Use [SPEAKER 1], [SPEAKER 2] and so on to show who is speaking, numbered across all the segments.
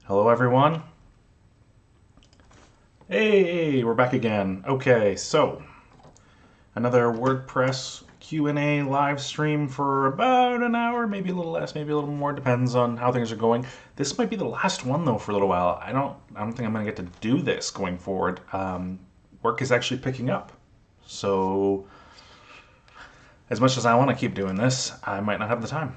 [SPEAKER 1] Hello, everyone. Hey, we're back again. Okay, so another WordPress Q&A live stream for about an hour, maybe a little less, maybe a little more, depends on how things are going. This might be the last one though for a little while. I don't think I'm going to get to do this going forward. Work is actually picking up, so as much as I want to keep doing this, I might not have the time.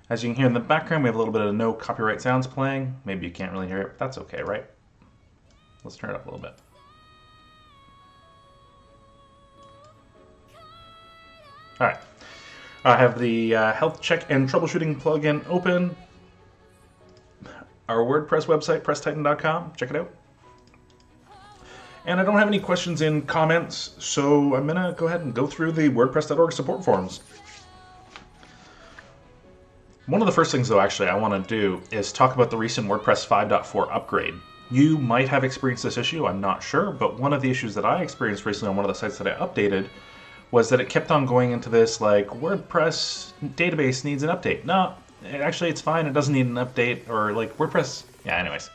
[SPEAKER 1] As you can hear in the background, we have a little bit of no copyright sounds playing. Maybe you can't really hear it, but that's okay, right? Let's turn it up a little bit. All right. I have the health check and troubleshooting plugin open. Our WordPress website, presstitan.com. Check it out. And I don't have any questions in comments, so I'm going to go ahead and go through the WordPress.org support forums. One of the first things, though, actually, I want to do is talk about the recent WordPress 5.4 upgrade. You might have experienced this issue, I'm not sure, but one of the issues that I experienced recently on one of the sites that I updated was that it kept on going into this, like, WordPress database needs an update. No, actually, it's fine, it doesn't need an update, or, like, WordPress... Yeah, anyways.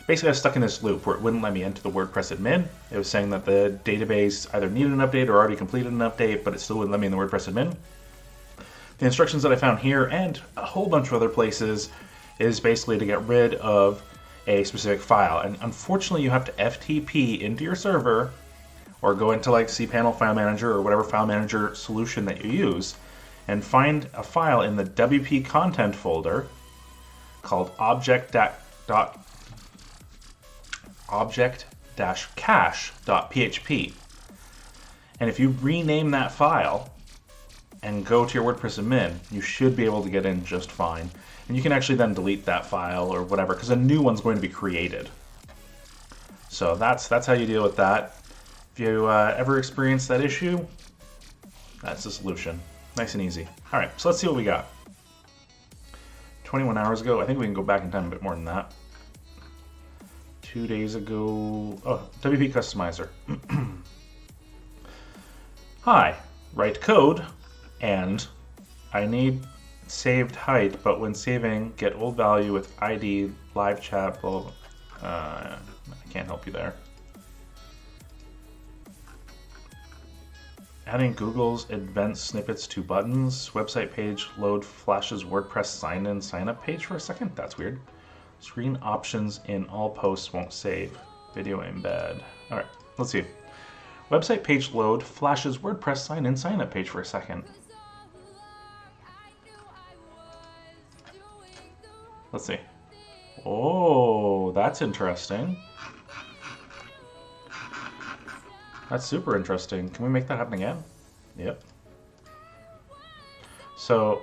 [SPEAKER 1] Basically, I was stuck in this loop where it wouldn't let me enter the WordPress admin. It was saying that the database either needed an update or already completed an update, but it still wouldn't let me in the WordPress admin. The instructions that I found here and a whole bunch of other places is basically to get rid of a specific file. And unfortunately, you have to FTP into your server or go into like cPanel File Manager or whatever file manager solution that you use and find a file in the WP content folder called object-cache.php. And if you rename that file and go to your WordPress admin, you should be able to get in just fine. And you can actually then delete that file or whatever, because a new one's going to be created. So that's how you deal with that. If you ever experience that issue, that's the solution. Nice and easy. All right, so let's see what we got. 21 hours ago, I think we can go back in time a bit more than that. 2 days ago, oh, WP Customizer. Hi, write code. And I need saved height, but when saving, get old value with ID, live chat, blah, blah, blah. I can't help you there. Adding Google's advanced snippets to buttons. Website page load flashes WordPress sign-in, sign-up page for a second. That's weird. Screen options in all posts won't save. Video embed. All right, let's see. Website page load flashes WordPress sign-in, sign-up page for a second. Let's see. Oh, that's interesting. That's super interesting. Can we make that happen again? Yep. So,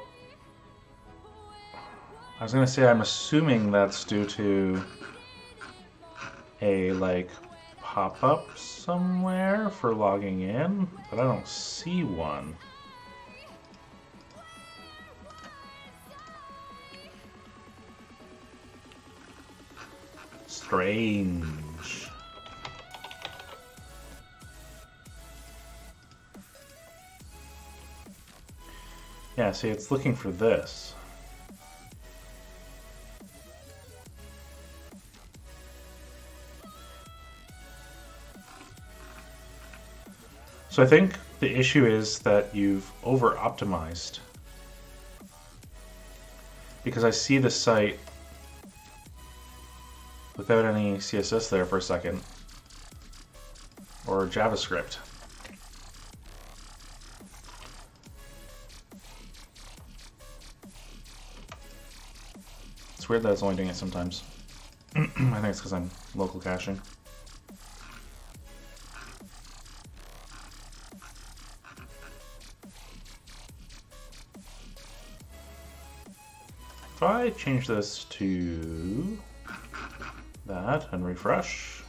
[SPEAKER 1] I was going to say I'm assuming that's due to a, like, pop-up somewhere for logging in, but I don't see one. Strange. Yeah, see, it's looking for this. So I think the issue is that you've over-optimized. Because I see the site without any CSS there for a second, or JavaScript. It's weird that it's only doing it sometimes. I think it's because I'm local caching. If I change this to that and refresh.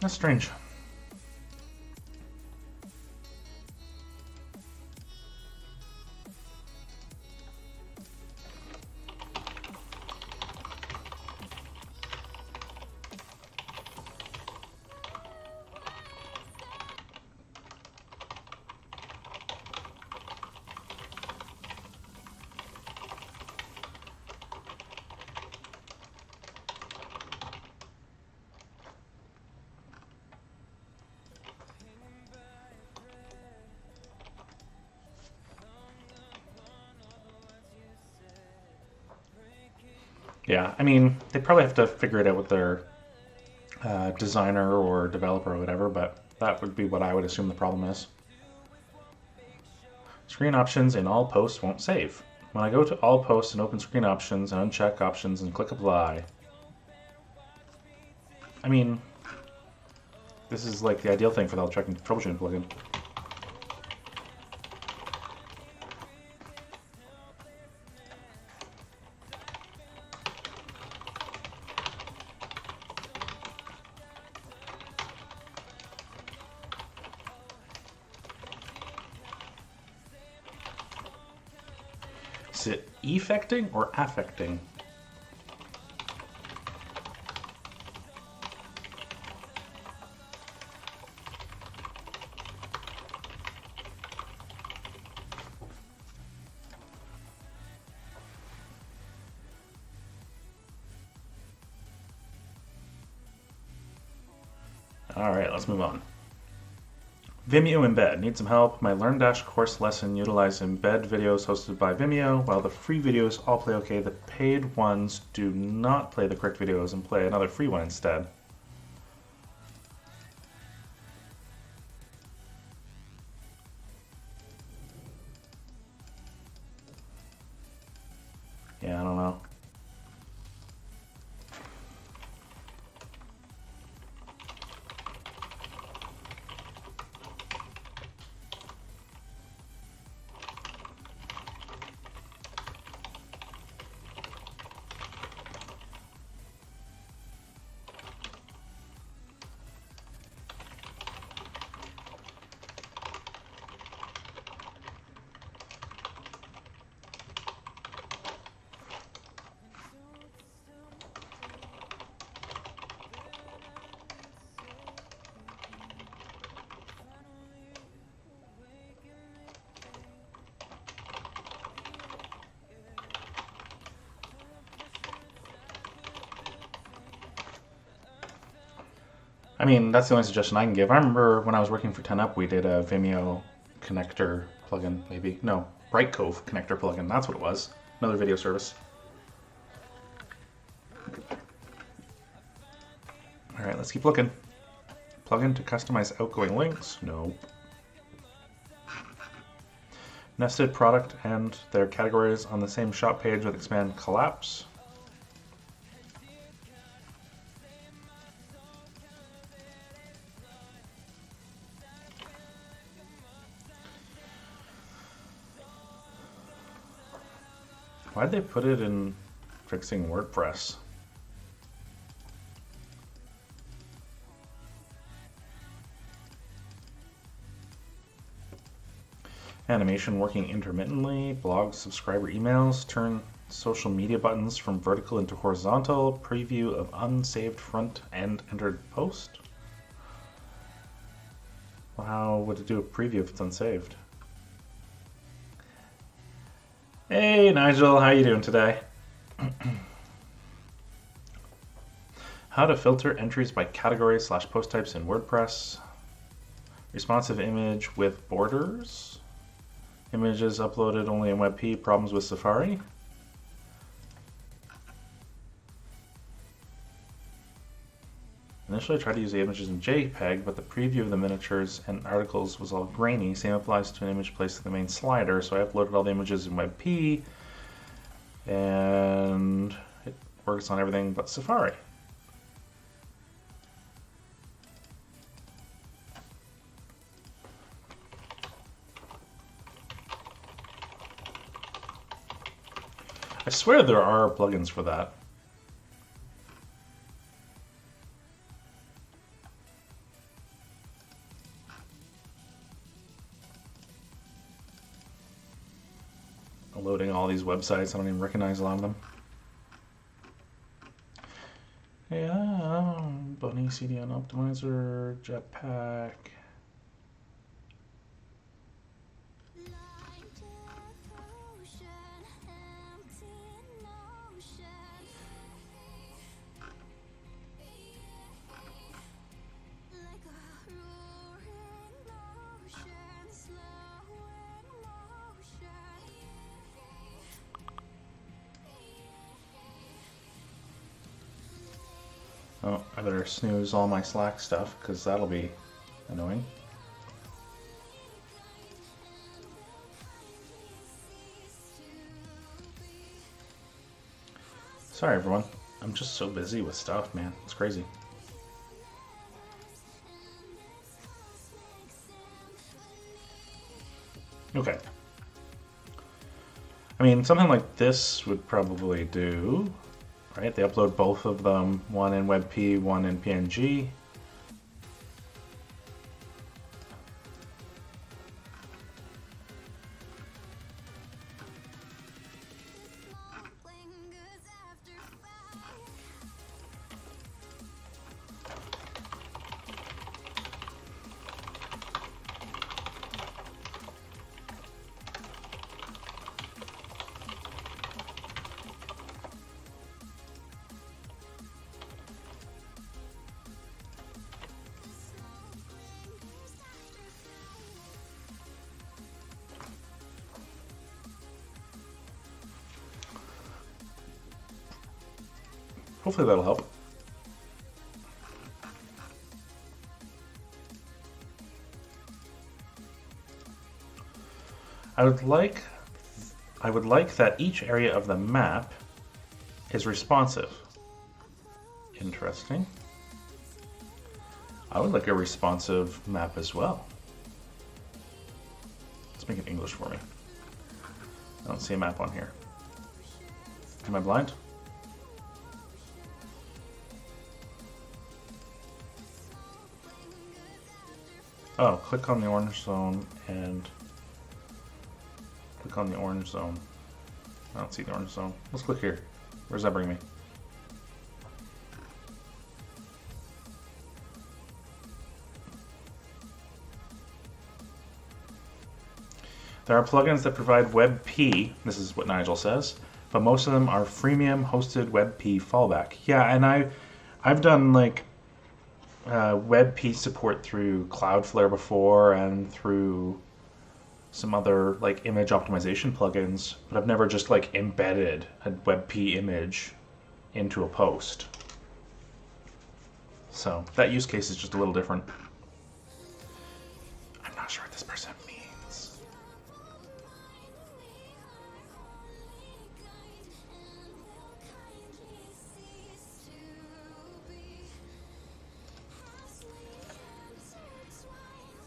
[SPEAKER 1] That's strange. Yeah, I mean, they probably have to figure it out with their designer or developer or whatever, but that would be what I would assume the problem is. Screen options in all posts won't save. When I go to all posts and open screen options and uncheck options and click apply. I mean, this is like the ideal thing for the troubleshooting plugin. Is it effecting or affecting? All right, let's move on. Vimeo Embed. Need some help? My Learn Dash course lesson utilizes embed videos hosted by Vimeo. While the free videos all play okay, the paid ones do not play the correct videos and play another free one instead. Yeah, I don't know. I mean, that's the only suggestion I can give. I remember when I was working for 10up, we did a Vimeo connector plugin, maybe. No, Brightcove connector plugin. That's what it was. Another video service. All right, let's keep looking. Plugin to customize outgoing links. Nope. Nested product and their categories on the same shop page with expand collapse. Why'd they put it in fixing WordPress? Animation working intermittently, blog subscriber emails, turn social media buttons from vertical into horizontal, preview of unsaved front end entered post. Well, how would it do a preview if it's unsaved? Hey Nigel, how you doing today? How to filter entries by category / post types in WordPress. Responsive image with borders. Images uploaded only in WebP, problems with Safari. Initially I tried to use the images in JPEG, but the preview of the miniatures and articles was all grainy. Same applies to an image placed in the main slider, so I uploaded all the images in WebP, and it works on everything but Safari. I swear there are plugins for that. Loading all these websites, I don't even recognize a lot of them. Yeah, Bunny, CDN Optimizer, Jetpack. Oh, I better snooze all my Slack stuff, because that'll be annoying. Sorry, everyone. I'm just so busy with stuff, man. It's crazy. Okay. I mean, something like this would probably do, right? They upload both of them, one in WebP, one in PNG. Hopefully that'll help. I would like that each area of the map is responsive. Interesting. I would like a responsive map as well. Let's make it English for me. I don't see a map on here. Am I blind? Oh, click on the orange zone and click on the orange zone. I don't see the orange zone. Let's click here. Where does that bring me? There are plugins that provide WebP, this is what Nigel says, but most of them are freemium hosted WebP fallback. Yeah, and I've done like WebP support through Cloudflare before and through some other like image optimization plugins, but I've never just like embedded a WebP image into a post. So that use case is just a little different. I'm not sure what this person means.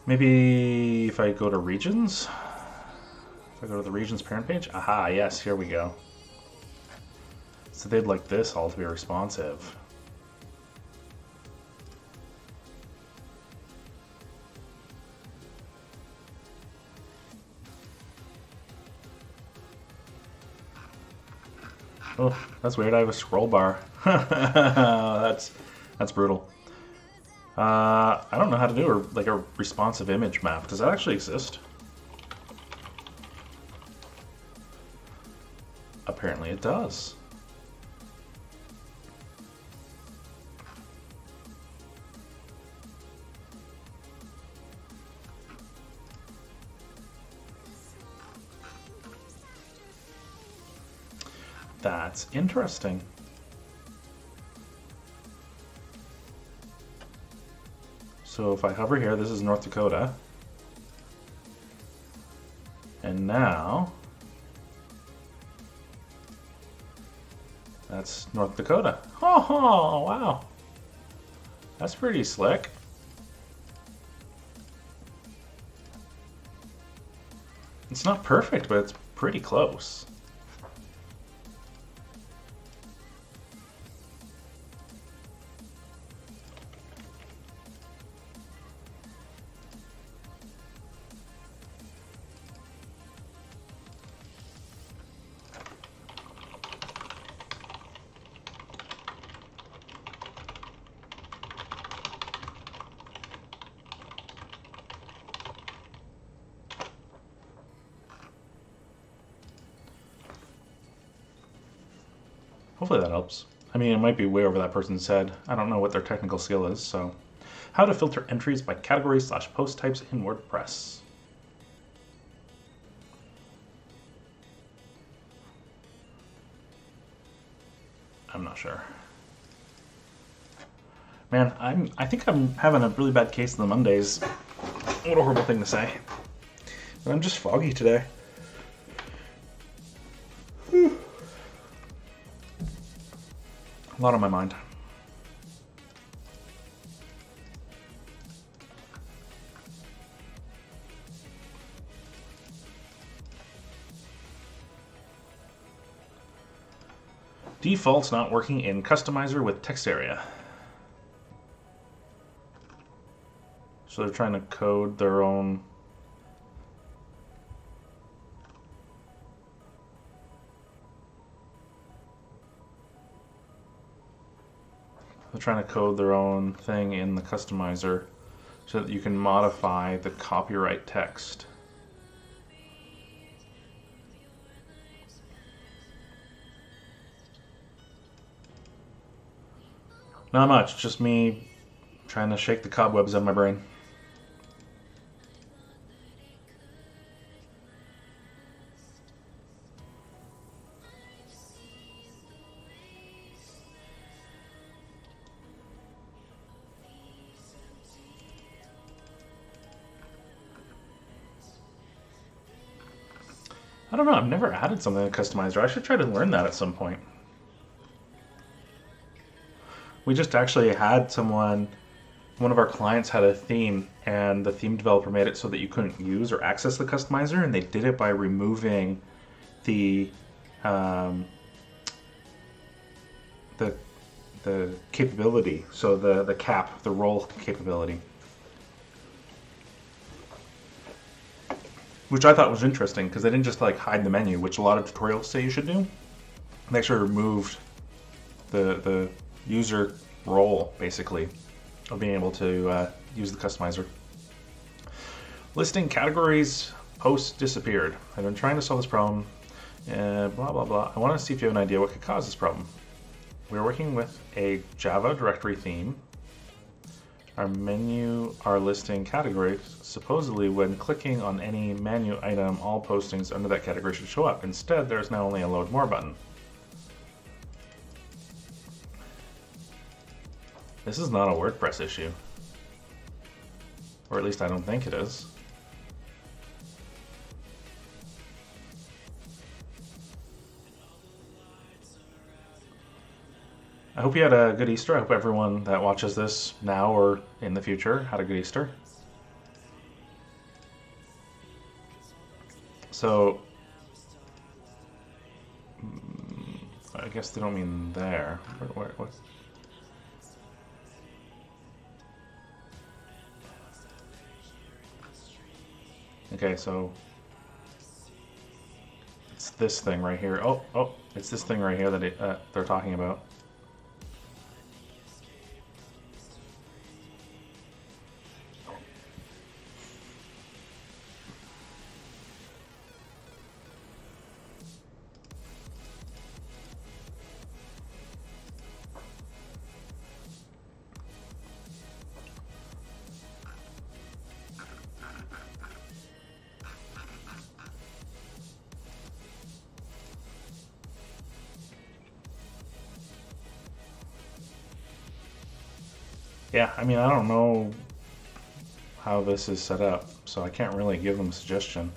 [SPEAKER 1] Maybe if I go to regions, if I go to the regions parent page, aha, yes, here we go. So they'd like this all to be responsive. Oh, that's weird. I have a scroll bar. That's brutal. I don't know how to do like a responsive image map. Does that actually exist? Apparently it does. That's interesting. So if I hover here, this is North Dakota. And now, that's North Dakota. Oh, wow. That's pretty slick. It's not perfect, but it's pretty close. Hopefully that helps. I mean, it might be way over that person's head. I don't know what their technical skill is, so. How to filter entries by category/post types in WordPress. I'm not sure. Man, I think I'm having a really bad case of the Mondays. What a horrible thing to say. But I'm just foggy today. Whew. A lot on my mind. Defaults not working in Customizer with text area. So they're trying to code their own. They're trying to code their own thing in the Customizer so that you can modify the copyright text. Not much, just me trying to shake the cobwebs out of my brain. I don't know, I've never added something to Customizer. I should try to learn that at some point. We just actually had someone, one of our clients had a theme, and the theme developer made it so that you couldn't use or access the Customizer, and they did it by removing the capability, so the cap, the role capability. Which I thought was interesting, because they didn't just like hide the menu, which a lot of tutorials say you should do. They actually removed the user role, basically, of being able to use the Customizer. Listing categories, posts disappeared. I've been trying to solve this problem, blah, blah, blah. I want to see if you have an idea what could cause this problem. We're working with a Java directory theme. Our menu are listing categories. Supposedly, when clicking on any menu item, all postings under that category should show up. Instead, there's now only a load more button. This is not a WordPress issue. Or at least I don't think it is. I hope you had a good Easter. I hope everyone that watches this now or in the future had a good Easter. So, I guess they don't mean there. What? Okay, so it's this thing right here. Oh, it's this thing right here that they're talking about. Yeah, I mean, I don't know how this is set up, so I can't really give them a suggestion.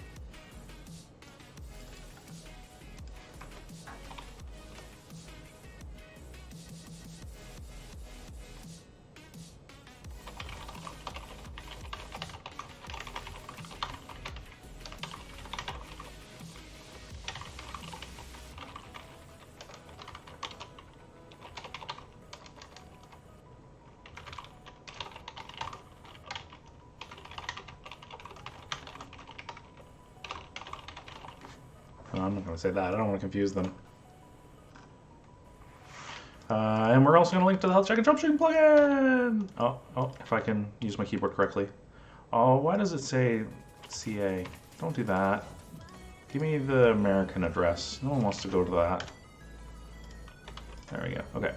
[SPEAKER 1] No, I'm not going to say that. I don't want to confuse them. And we're also going to link to the health check and troubleshooting plugin. Oh, if I can use my keyboard correctly. Oh, why does it say CA? Don't do that. Give me the American address. No one wants to go to that. There we go. Okay.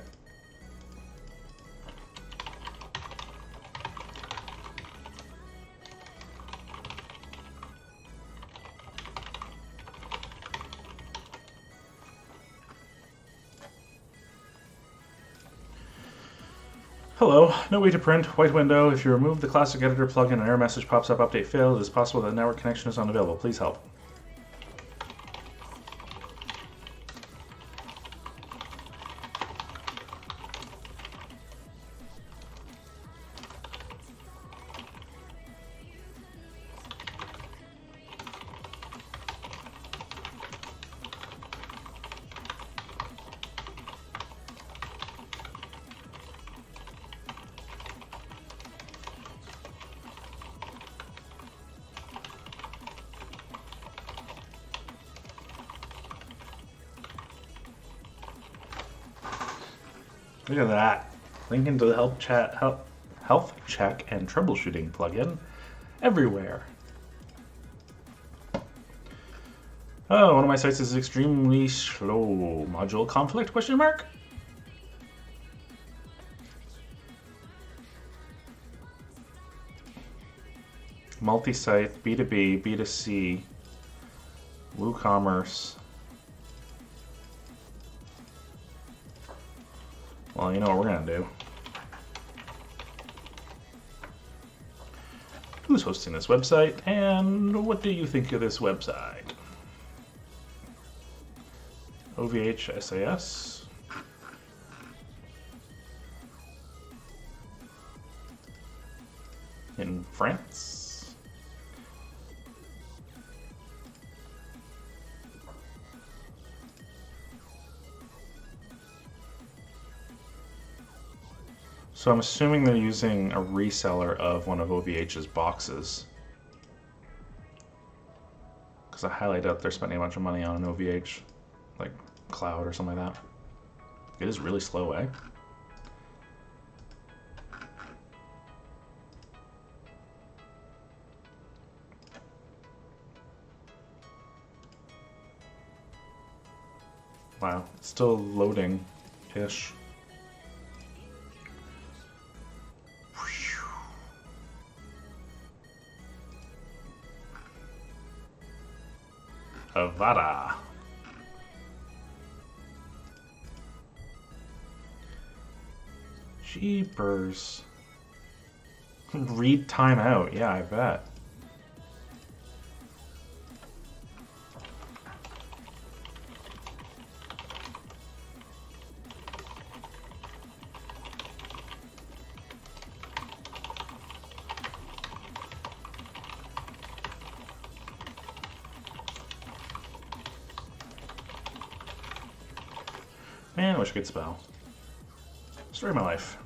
[SPEAKER 1] Hello, no way to print, white window. If you remove the classic editor plugin, an error message pops up, update failed. It is possible that network connection is unavailable. Please help. Look at that. Link into the health check and troubleshooting plugin everywhere. Oh, one of my sites is extremely slow. Module conflict, question mark? Multi-site, B2B, B2C, WooCommerce. Well, you know what we're gonna do. Who's hosting this website, and what do you think of this website? OVH SAS. In France. So I'm assuming they're using a reseller of one of OVH's boxes. Because I highly doubt they're spending a bunch of money on an OVH, like cloud or something like that. It is really slow, eh? Wow, it's still loading-ish. Avada. Jeepers. Read timeout. Yeah, I bet. Man, I wish I could spell. Story of my life.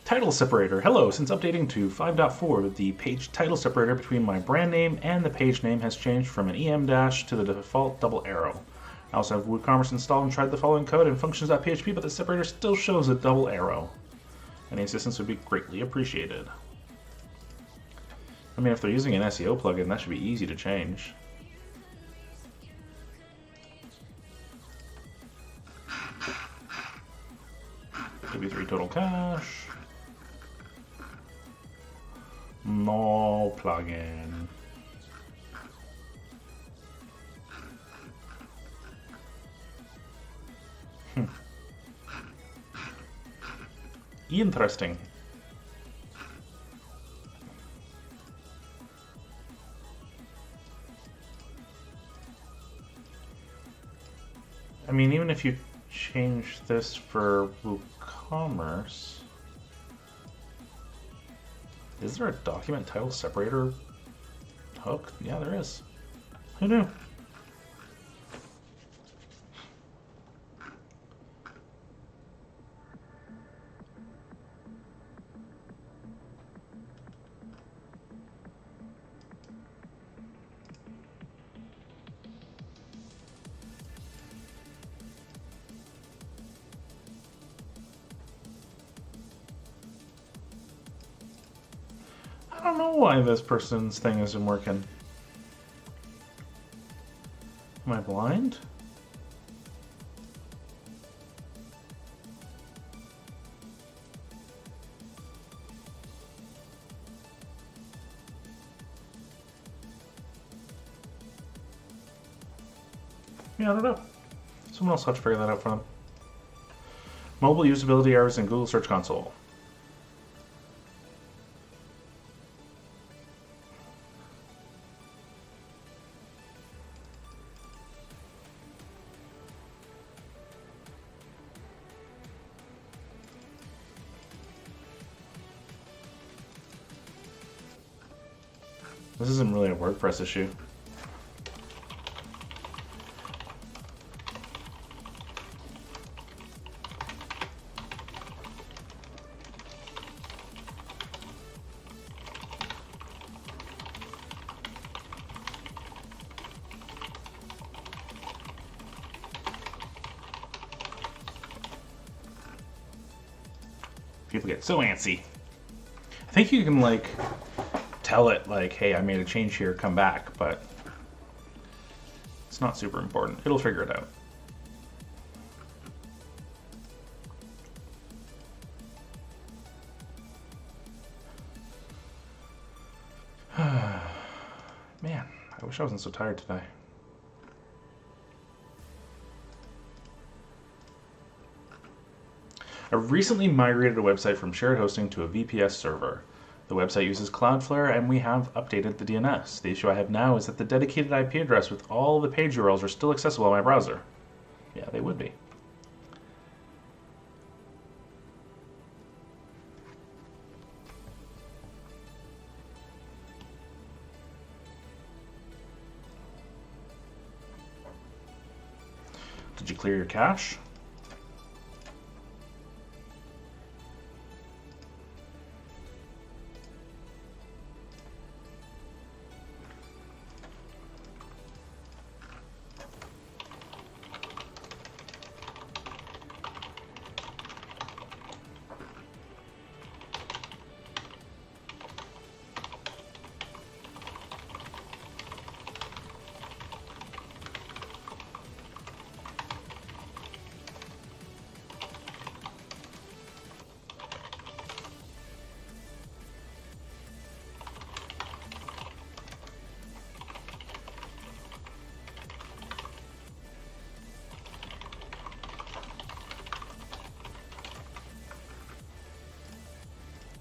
[SPEAKER 1] Title separator. Hello, since updating to 5.4, the page title separator between my brand name and the page name has changed from an EM dash to the default double arrow. I also have WooCommerce installed and tried the following code and functions.php, but the separator still shows a double arrow. Any assistance would be greatly appreciated. I mean, if they're using an SEO plugin, that should be easy to change. W3 total cache. No plugin. Interesting. I mean, even if you change this for WooCommerce, is there a document title separator hook? Yeah, there is. Who knew? I don't know why this person's thing isn't working. Am I blind? Yeah, I don't know. Someone else will have to figure that out for them. Mobile usability errors in Google Search Console. This isn't really a WordPress issue. People get so antsy. I think you can, like, tell it, like, hey, I made a change here, come back, but it's not super important. It'll figure it out. Man, I wish I wasn't so tired today. I recently migrated a website from shared hosting to a VPS server. The website uses Cloudflare, and we have updated the DNS. The issue I have now is that the dedicated IP address with all the page URLs are still accessible on my browser. Yeah, they would be. Did you clear your cache?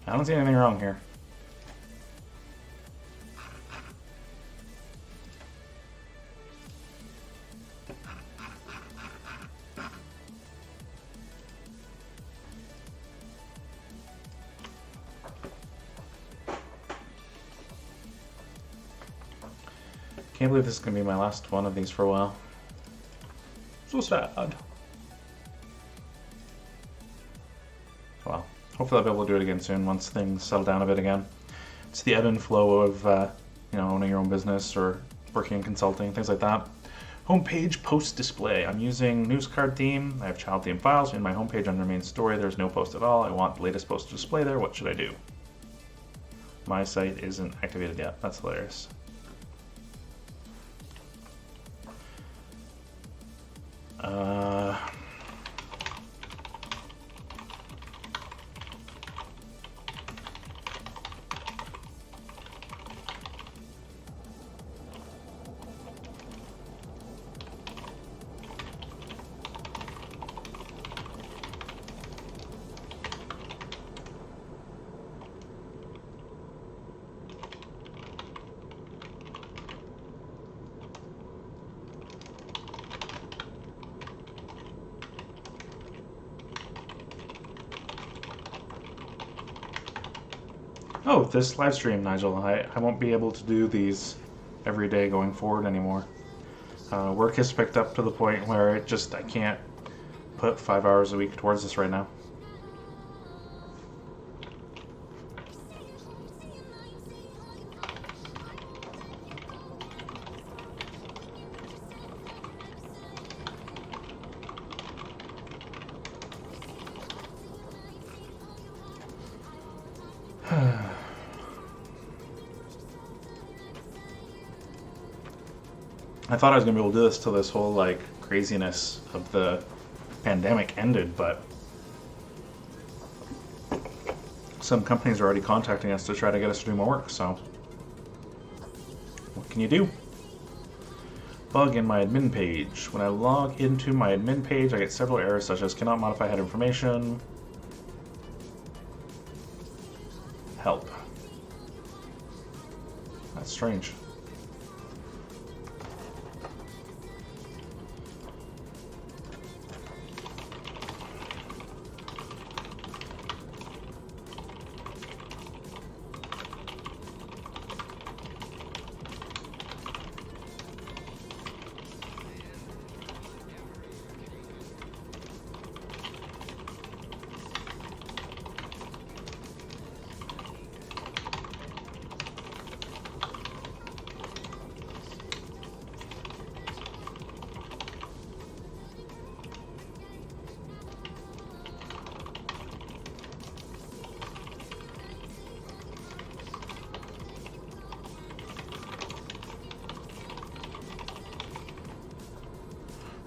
[SPEAKER 1] I don't see anything wrong here. Can't believe this is going to be my last one of these for a while. So sad. Well, hopefully I'll be able to do it again soon once things settle down a bit again. It's the ebb and flow of owning your own business or working in consulting, things like that. Homepage post display. I'm using news card theme. I have child theme files. In my homepage under main story, there's no post at all. I want the latest post to display there. What should I do? My site isn't activated yet. That's hilarious. Oh, this live stream, Nigel. I won't be able to do these every day going forward anymore. Work has picked up to the point where I can't put 5 hours a week towards this right now. I thought I was going to be able to do this till this whole, like, craziness of the pandemic ended, but some companies are already contacting us to try to get us to do more work, so what can you do? Bug in my admin page. When I log into my admin page, I get several errors such as cannot modify header information. Help. That's strange.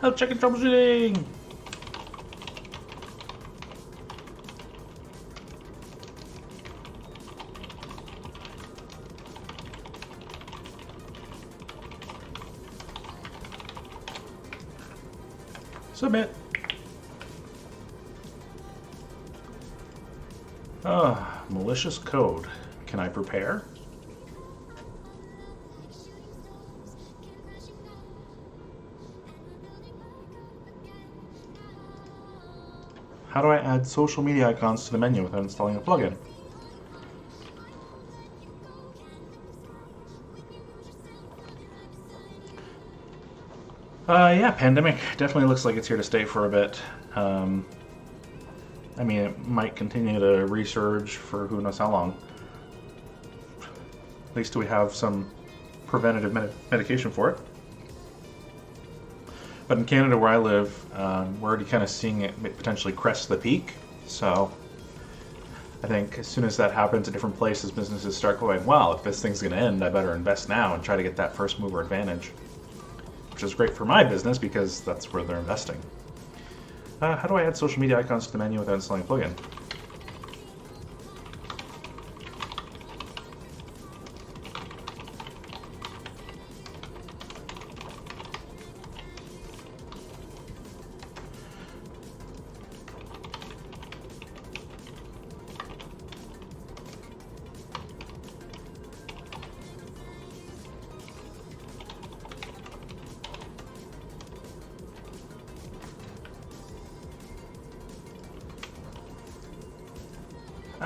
[SPEAKER 1] Help checking troubleshooting! Submit. Malicious code. Can I prepare? How do I add social media icons to the menu without installing a plugin? Yeah, pandemic definitely looks like it's here to stay for a bit. I mean, it might continue to resurge for who knows how long. At least we have some preventative medication for it. But in Canada, where I live, we're already kind of seeing it potentially crest the peak. So I think as soon as that happens in different places, businesses start going, well, if this thing's going to end, I better invest now and try to get that first mover advantage. Which is great for my business because that's where they're investing. How do I add social media icons to the menu without installing a plugin?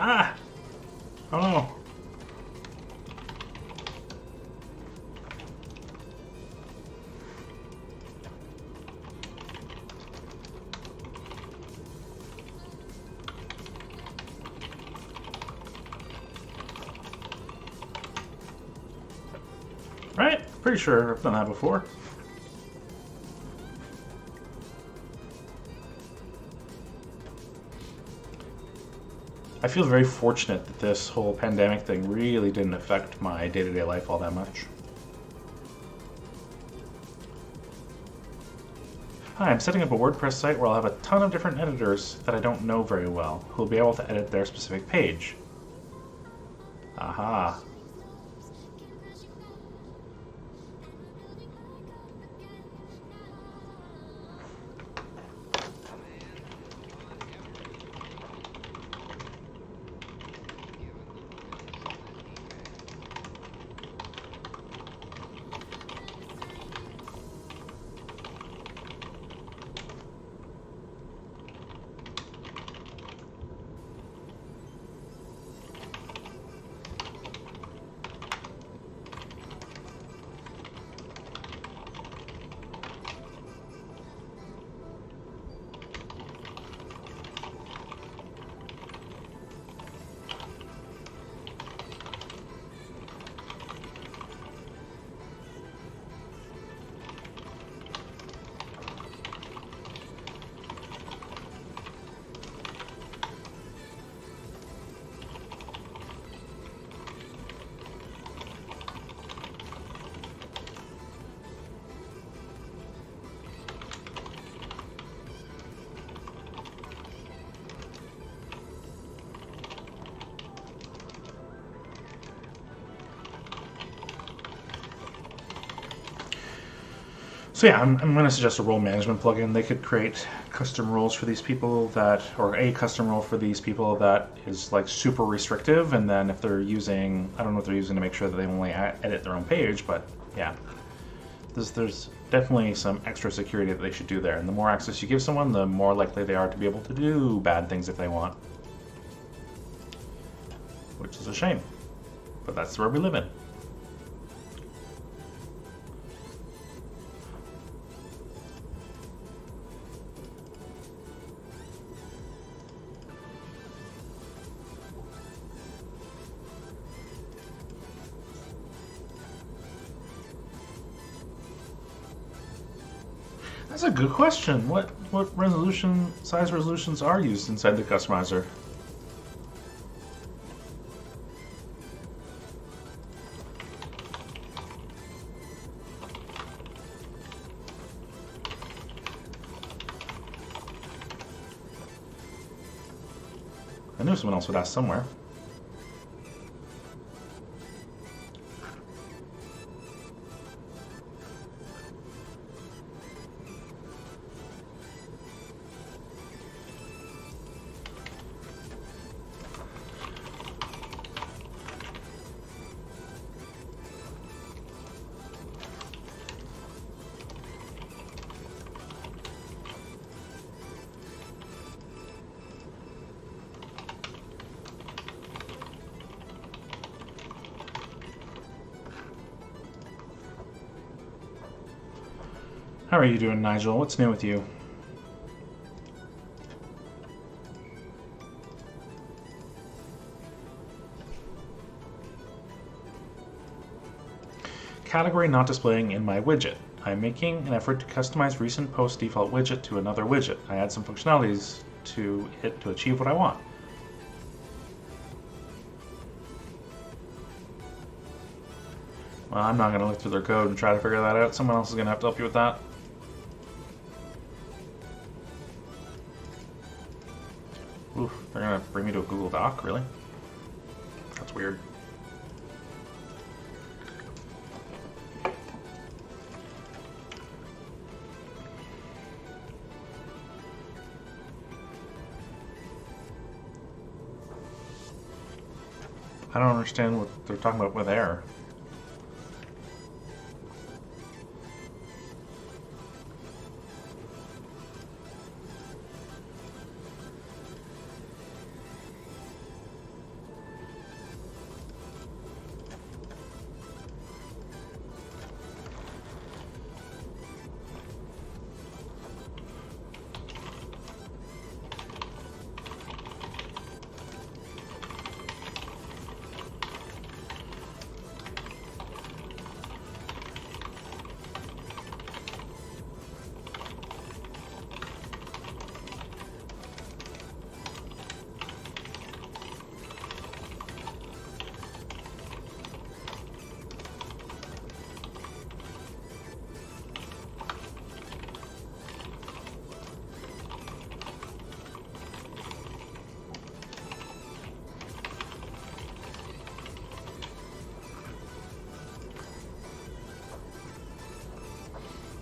[SPEAKER 1] Ah! Oh no. Right? Pretty sure I've done that before. I feel very fortunate that this whole pandemic thing really didn't affect my day-to-day life all that much. Hi, I'm setting up a WordPress site where I'll have a ton of different editors that I don't know very well, who will be able to edit their specific page. Aha. So yeah, I'm going to suggest a role management plugin. They could create custom rules for these people that, or a custom rule for these people that is like super restrictive. And then if they're using, I don't know what they're using to make sure that they only edit their own page, but yeah, there's definitely some extra security that they should do there. And the more access you give someone, the more likely they are to be able to do bad things if they want. Which is a shame, but that's where we live in. That's a good question. What size resolutions are used inside the customizer? I knew someone else would ask somewhere. How are you doing, Nigel? What's new with you? Category not displaying in my widget. I'm making an effort to customize recent post default widget to another widget. I add some functionalities to it to achieve what I want. Well, I'm not going to look through their code and try to figure that out. Someone else is going to have to help you with that. Oof, they're going to bring me to a Google Doc? Really? That's weird. I don't understand what they're talking about with error.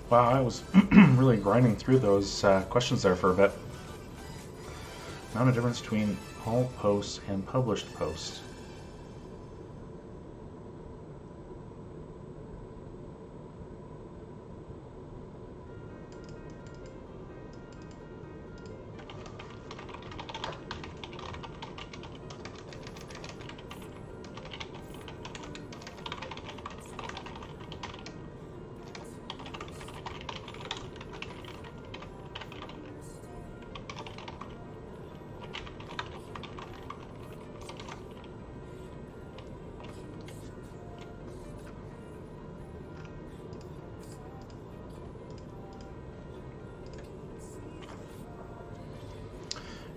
[SPEAKER 1] Wow, I was really grinding through those questions there for a bit. Not a difference between all posts and published posts.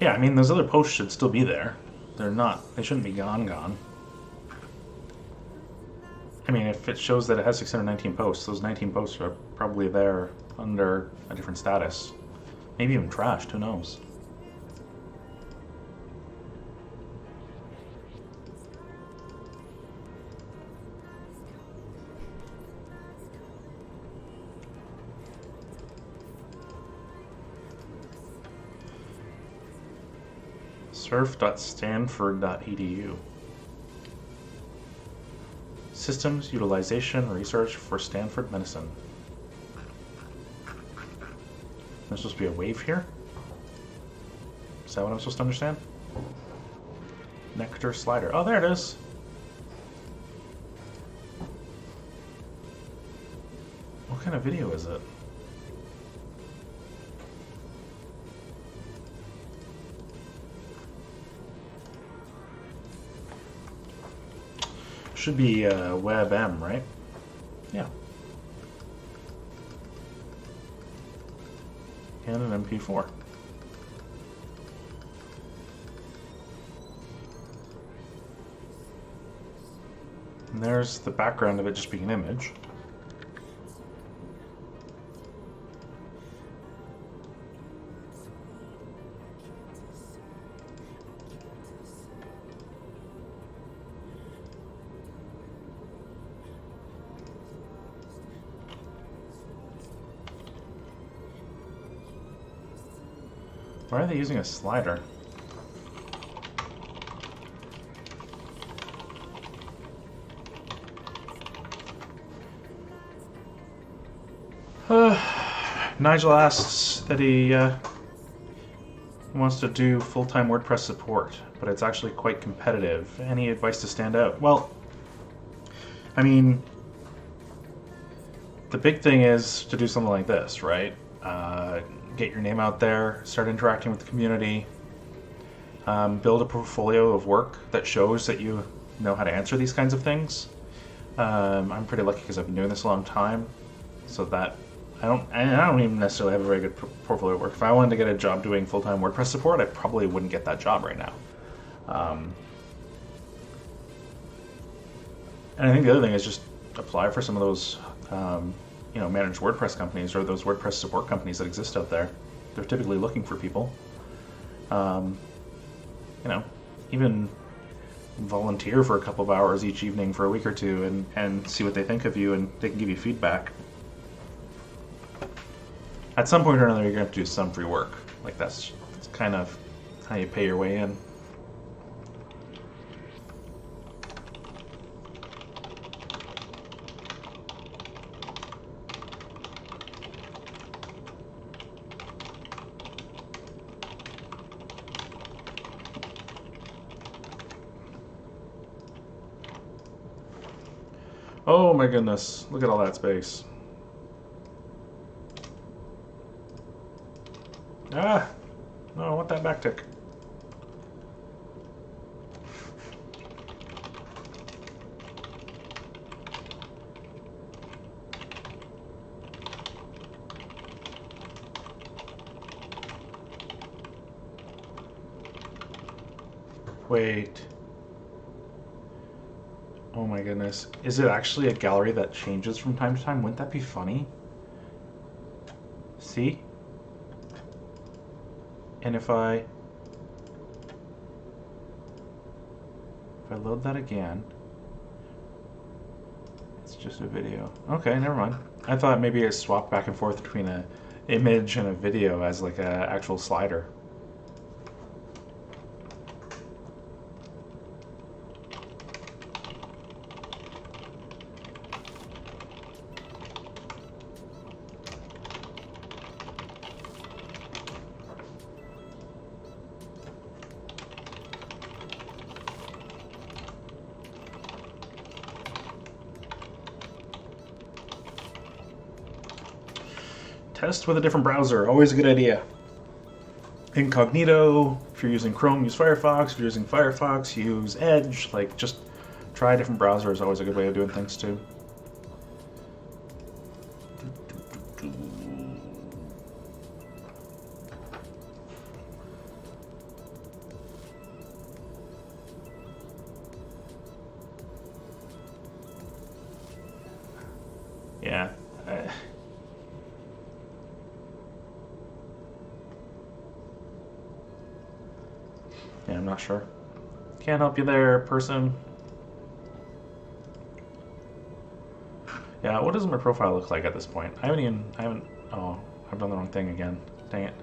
[SPEAKER 1] Yeah, I mean, those other posts should still be there. They're not, they shouldn't be gone. I mean, if it shows that it has 619 posts, those 19 posts are probably there under a different status. Maybe even trashed, who knows? surf.stanford.edu. Systems Utilization Research for Stanford Medicine. There's supposed to be a wave here? Is that what I'm supposed to understand? Nectar slider. Oh, there it is. What kind of video is it? Should be WebM, right? Yeah. And an MP4. And there's the background of it just being an image. Why are they using a slider? Nigel asks that he wants to do full-time WordPress support, but it's actually quite competitive. Any advice to stand out? Well, I mean, the big thing is to do something like this, right? Get your name out there, start interacting with the community, build a portfolio of work that shows that you know how to answer these kinds of things. I'm pretty lucky because I've been doing this a long time, so that I don't even necessarily have a very good portfolio of work. If I wanted to get a job doing full-time WordPress support, I probably wouldn't get that job right now. And I think the other thing is just apply for some of those managed WordPress companies or those WordPress support companies that exist out there. They're typically looking for people. Even volunteer for a couple of hours each evening for a week or two and see what they think of you, and they can give you feedback. At some point or another, you're going to have to do some free work. Like that's kind of how you pay your way in. Oh my goodness, look at all that space. Ah! No, I want that backtick. Wait. Oh my goodness. Is it actually a gallery that changes from time to time? Wouldn't that be funny? See? And if I load that again, it's just a video. Okay, never mind. I thought maybe it swapped back and forth between an image and a video as like an actual slider. Test with a different browser, always a good idea. Incognito, if you're using Chrome, use Firefox. If you're using Firefox, use Edge. Like, just try a different browser is always a good way of doing things too. Yeah. Yeah, I'm not sure. Can't help you there, person. Yeah, what does my profile look like at this point? Oh, I've done the wrong thing again. Dang it.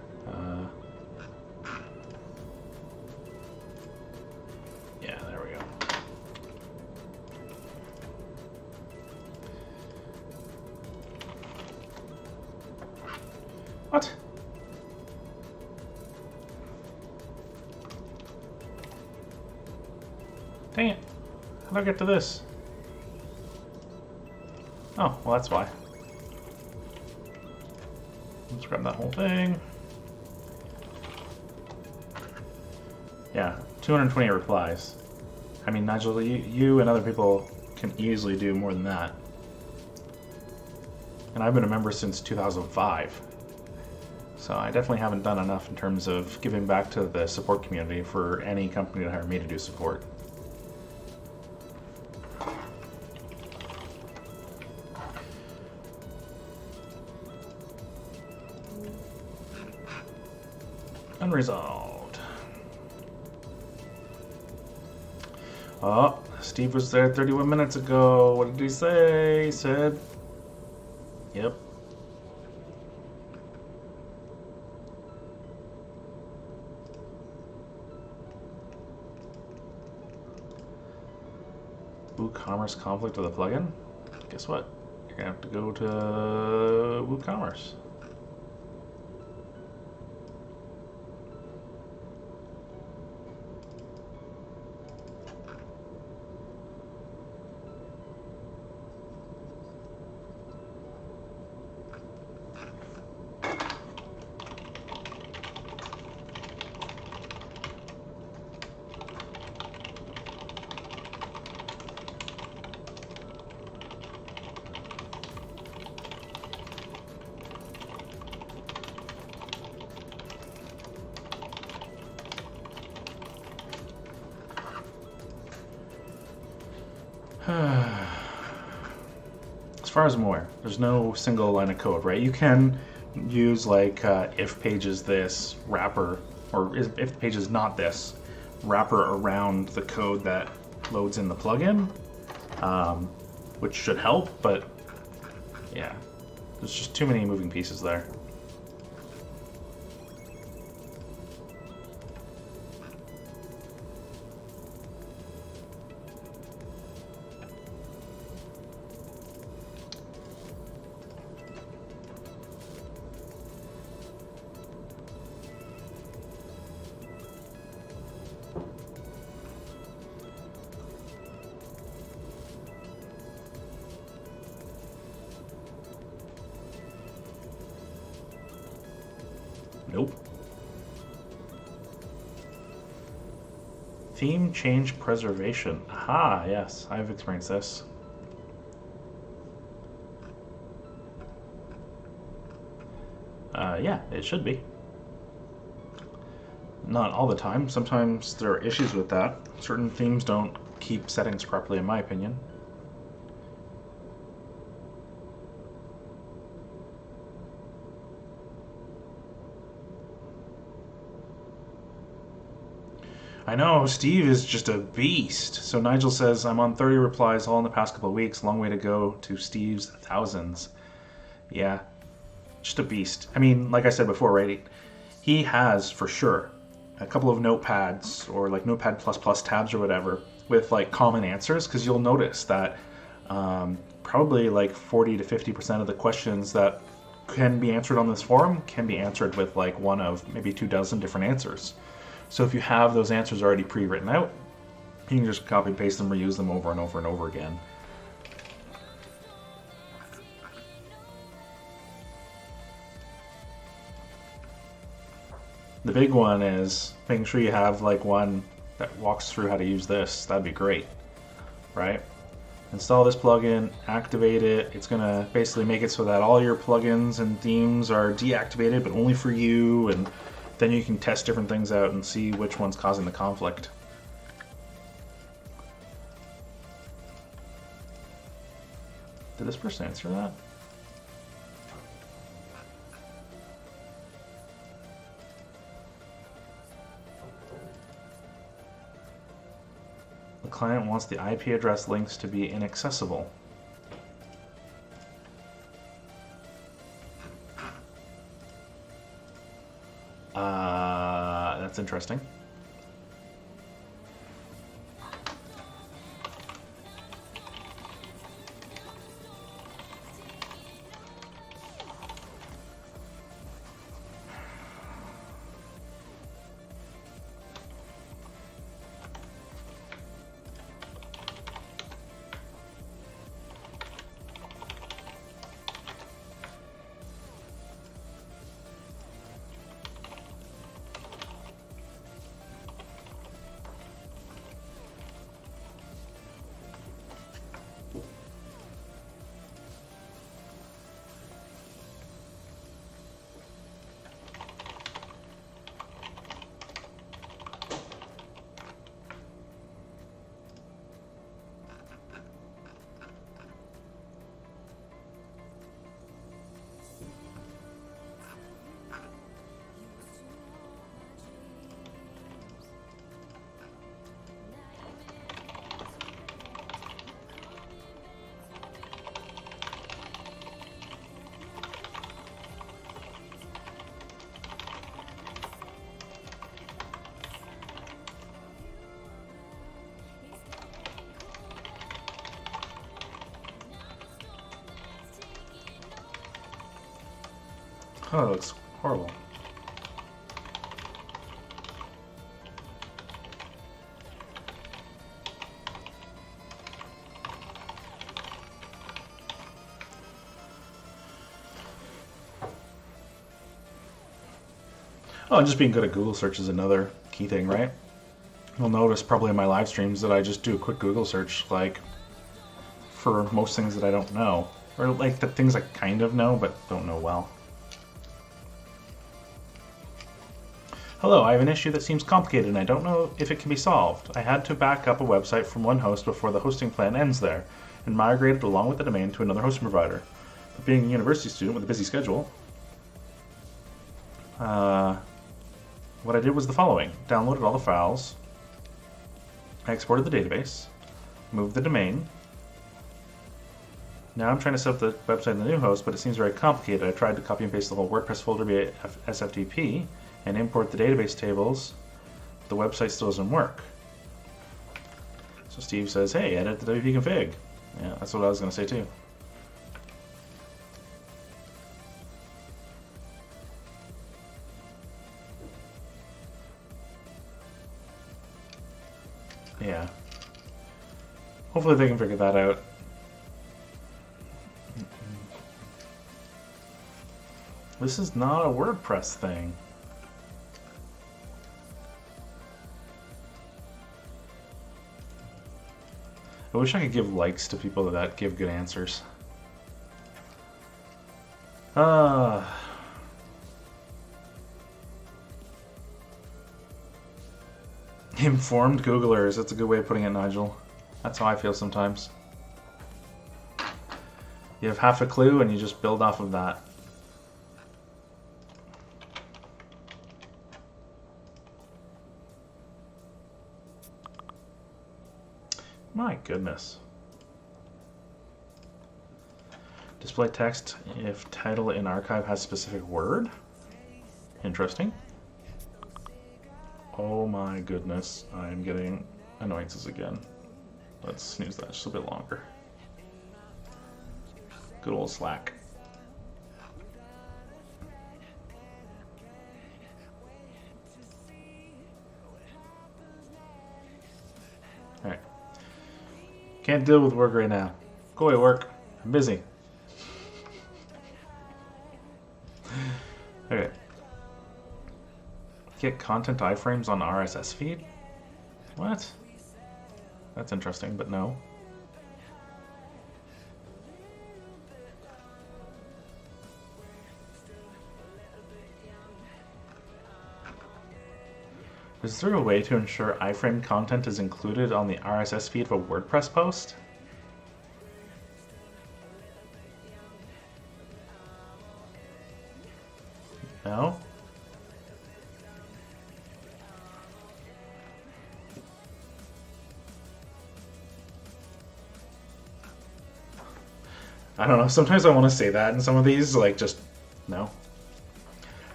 [SPEAKER 1] Dang it. How do I get to this? Oh, well that's why. Let's grab that whole thing. Yeah, 228 replies. I mean, Nigel, you and other people can easily do more than that. And I've been a member since 2005. So I definitely haven't done enough in terms of giving back to the support community for any company to hire me to do support. Unresolved. Oh, Steve was there 31 minutes ago. What did he say? He said, yep. WooCommerce conflict with a plugin? Guess what? You're gonna have to go to WooCommerce. As far as I'm aware, there's no single line of code, right? You can use like if page is this wrapper, or if the page is not this wrapper around the code that loads in the plugin, which should help, but yeah, there's just too many moving pieces there. Nope. Theme change preservation. Aha, yes, I've experienced this. Yeah, it should be. Not all the time. Sometimes there are issues with that. Certain themes don't keep settings properly, in my opinion. I know, Steve is just a beast. So Nigel says, I'm on 30 replies all in the past couple of weeks. Long way to go to Steve's thousands. Yeah, just a beast. I mean, like I said before, right? He has, for sure, a couple of notepads or like Notepad++ tabs or whatever with like common answers, because you'll notice that probably like 40 to 50% of the questions that can be answered on this forum can be answered with like one of maybe 24 different answers. So if you have those answers already pre-written out, you can just copy and paste them, reuse them over and over and over again. The big one is making sure you have like one that walks through how to use this. That'd be great, right? Install this plugin, activate it. It's gonna basically make it so that all your plugins and themes are deactivated, but only for you, and then you can test different things out and see which one's causing the conflict. Did this person answer that? The client wants the IP address links to be inaccessible. That's interesting. Oh, that looks horrible. Oh, and just being good at Google search is another key thing, right? You'll notice probably in my live streams that I just do a quick Google search, like, for most things that I don't know. Or, like, the things I kind of know, but don't know well. Hello, I have an issue that seems complicated and I don't know if it can be solved. I had to back up a website from one host before the hosting plan ends there, and migrate it along with the domain to another hosting provider. But being a university student with a busy schedule, what I did was the following. Downloaded all the files, I exported the database, moved the domain. Now I'm trying to set up the website in the new host, but it seems very complicated. I tried to copy and paste the whole WordPress folder via SFTP and import the database tables. The website still doesn't work. So Steve says, hey, edit the WP config. Yeah, that's what I was going to say too. Yeah. Hopefully they can figure that out. This is not a WordPress thing. I wish I could give likes to people that give good answers. Informed Googlers, that's a good way of putting it, Nigel. That's how I feel sometimes. You have half a clue and you just build off of that. My goodness. Display text if title in archive has specific word. Interesting. Oh my goodness, I'm getting annoyances again. Let's snooze that just a bit longer. Good old Slack. Alright. Can't deal with work right now. Go away, work. I'm busy. Okay. Get content iframes on RSS feed? What? That's interesting, but no. Is there a way to ensure iframe content is included on the RSS feed of a WordPress post? No? I don't know, sometimes I want to say that in some of these, like, just, no.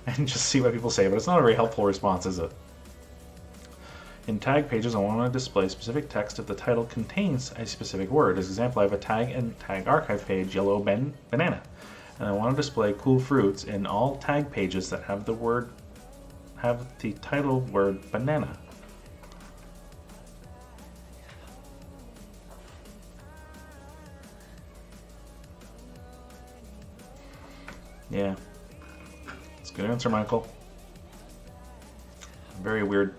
[SPEAKER 1] And just see what people say, but it's not a very helpful response, is it? In tag pages, I want to display specific text if the title contains a specific word. As an example, I have a tag and tag archive page, yellow banana. And I want to display cool fruits in all tag pages that have the title word banana. Yeah. It's a good answer, Michael. Very weird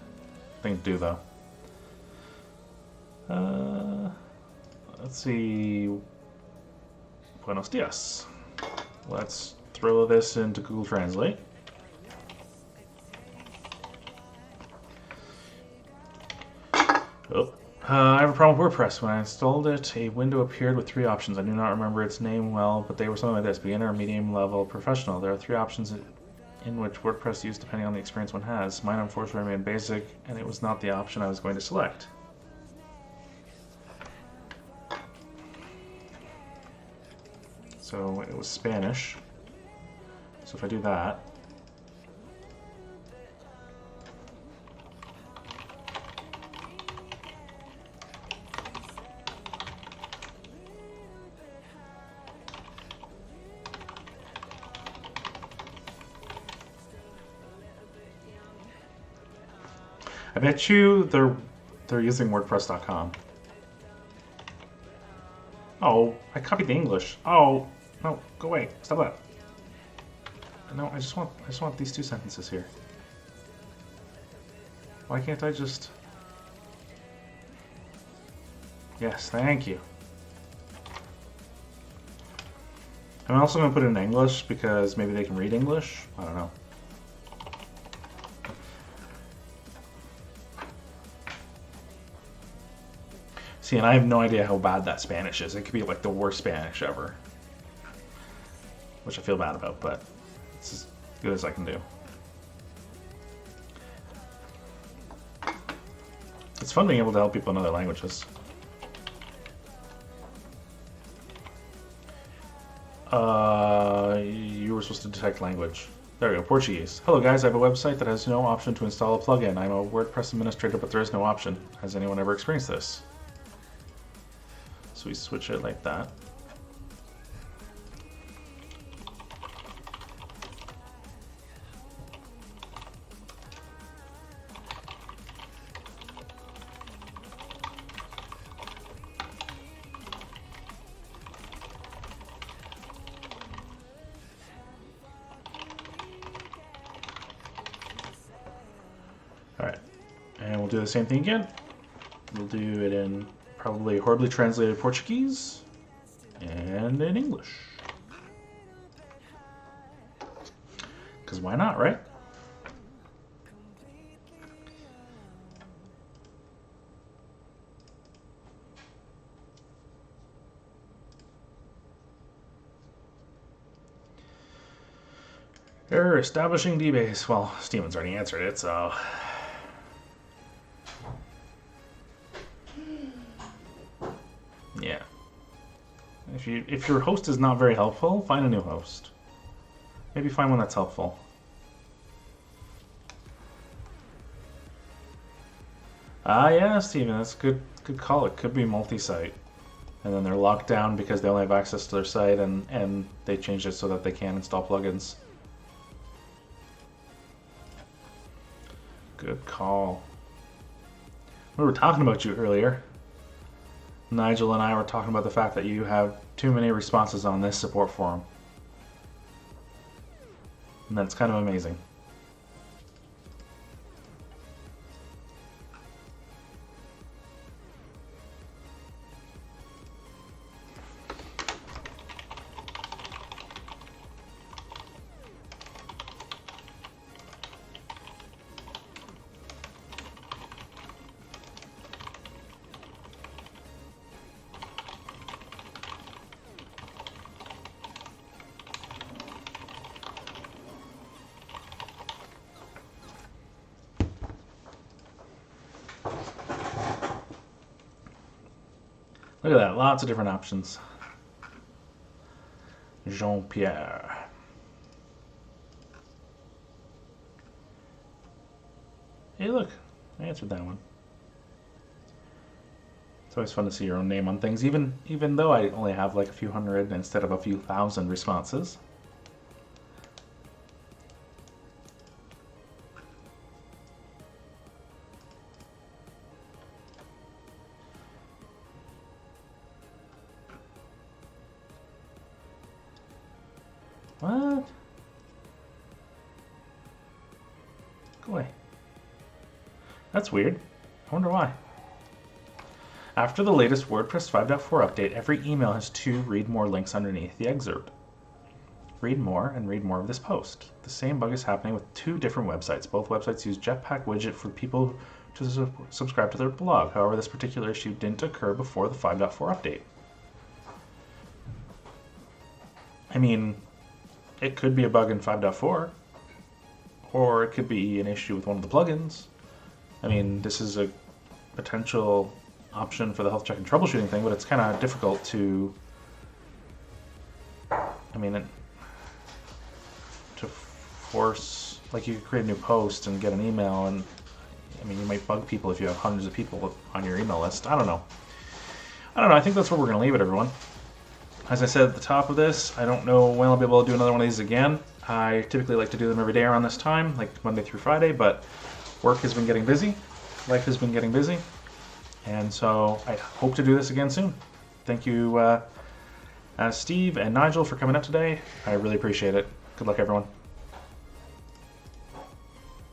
[SPEAKER 1] thing to do, though. Let's see. Buenos dias. Let's throw this into Google Translate. Oh. I have a problem with WordPress. When I installed it, a window appeared with 3 options. I do not remember its name well, but they were something like this: beginner, medium level, professional. There are 3 options in which WordPress used depending on the experience one has. Mine unfortunately remained basic, and it was not the option I was going to select. So it was Spanish. So if I do that, I bet you they're using WordPress.com. Oh, I copied the English. Oh, no, go away. Stop that. No, I just want these 2 sentences here. Why can't I just... Yes, thank you. I'm also going to put it in English because maybe they can read English. I don't know. See, and I have no idea how bad that Spanish is. It could be like the worst Spanish ever. Which I feel bad about, but it's as good as I can do. It's fun being able to help people in other languages. You were supposed to detect language. There we go, Portuguese. Hello guys, I have a website that has no option to install a plugin. I'm a WordPress administrator, but there is no option. Has anyone ever experienced this? So we switch it like that. Alright, and we'll do the same thing again. We'll do it in probably horribly translated Portuguese and in English. Because why not, right? Error establishing DBase. Well, Steven's already answered it, so... Yeah. If your host is not very helpful, find a new host. Maybe find one that's helpful. Ah, yeah, Steven, that's a good call. It could be multi-site. And then they're locked down because they only have access to their site and they changed it so that they can install plugins. Good call. We were talking about you earlier. Nigel and I were talking about the fact that you have too many responses on this support forum. And that's kind of amazing. Look at that, lots of different options. Jean-Pierre. Hey, look, I answered that one. It's always fun to see your own name on things, even though I only have like a few hundred instead of a few thousand responses. What? Go away. That's weird. I wonder why. After the latest WordPress 5.4 update, every email has 2 read more links underneath the excerpt. Read more and read more of this post. The same bug is happening with 2 different websites. Both websites use Jetpack widget for people to subscribe to their blog. However, this particular issue didn't occur before the 5.4 update. I mean, it could be a bug in 5.4, or it could be an issue with one of the plugins. I mean, this is a potential option for the health check and troubleshooting thing, but it's kind of difficult to, I mean, to force, like you could create a new post and get an email, and I mean, you might bug people if you have hundreds of people on your email list. I don't know. I think that's where we're going to leave it, everyone. As I said at the top of this, I don't know when I'll be able to do another one of these again. I typically like to do them every day around this time, like Monday through Friday, but work has been getting busy. life has been getting busy, and so I hope to do this again soon. Thank you, Steve and Nigel, for coming out today. I really appreciate it. Good luck, everyone.